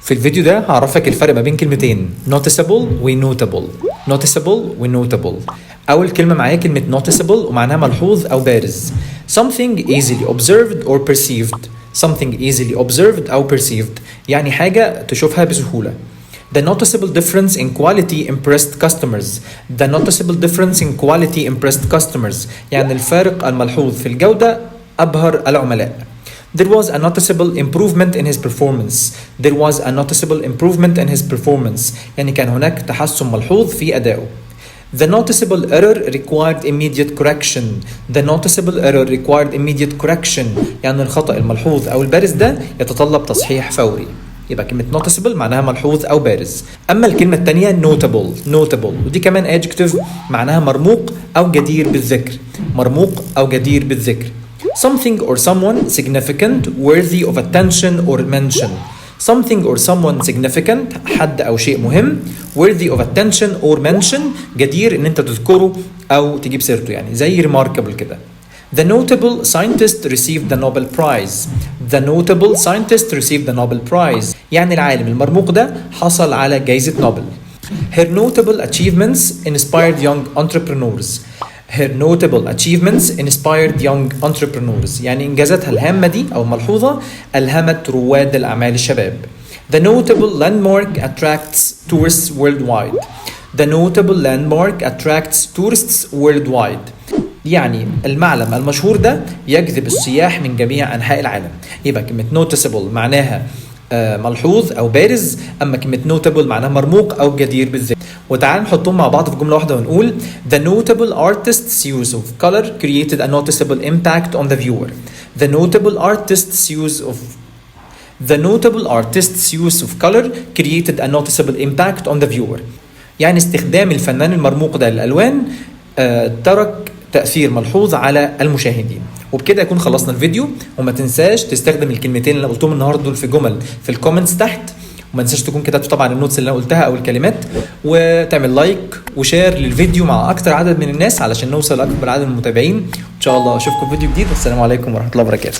في الفيديو ده هعرفك الفرق ما بين كلمتين noticeable و notable. noticeable و notable. أول كلمة معايا كلمة noticeable ومعناها ملحوظ أو بارز. something easily observed or perceived. something easily observed أو perceived يعني حاجة تشوفها بسهولة. The noticeable difference in quality impressed customers. The noticeable difference in quality impressed customers يعني الفارق الملحوظ في الجودة أبهر العملاء. There was a noticeable improvement in his performance. There was a noticeable improvement in his performance يعني كان هناك تحسن ملحوظ في أدائه. The noticeable error required immediate correction. The noticeable error required immediate correction يعني الخطأ الملحوظ أو البارز ده يتطلب تصحيح فوري. يبقى كلمة noticeable معناها ملحوظ أو بارز. أما الكلمة الثانية notable ودي كمان adjective معناها مرموق أو جدير بالذكر. مرموق أو جدير بالذكر. Something or someone significant worthy of attention or mention. Something or someone significant حد أو شيء مهم worthy of attention or mention جدير إن أنت تذكره أو تجيب سيرته يعني زي remarkable كده. The notable scientist received the Nobel Prize. The notable scientist received the Nobel Prize يعني العالم المرموق ده حصل على جائزة نوبل. Her notable achievements inspired young entrepreneurs. Her notable achievements inspired young entrepreneurs يعني إنجازاتها الهامة دي أو ملحوظة ألهمت رواد الأعمال الشباب. The notable landmark attracts tourists worldwide. The notable landmark attracts tourists worldwide يعني المعلم المشهور ده يجذب السياح من جميع أنحاء العالم. يبقى كلمة noticeable معناها ملحوظ أو بارز، أما كلمة notable معناها مرموق أو جدير بالذكر. وتعال نحطهم مع بعض في جملة واحدة ونقول The notable artist's use of color created a noticeable impact on the viewer. The notable artist's use of color created a noticeable impact on the viewer. يعني استخدام الفنان المرموق ده للألوان ترك تأثير ملحوظ على المشاهدين. وبكده يكون خلصنا الفيديو، وما تنساش تستخدم الكلمتين اللي قلتهم النهارده دول في جمل في الكومنتس تحت، وما تنساش تكون كتبت طبعا النوتس اللي انا قلتها او الكلمات، وتعمل لايك وشير للفيديو مع اكتر عدد من الناس علشان نوصل لاكبر عدد من المتابعين. ان شاء الله اشوفكم في فيديو جديد، والسلام عليكم ورحمة الله وبركاته.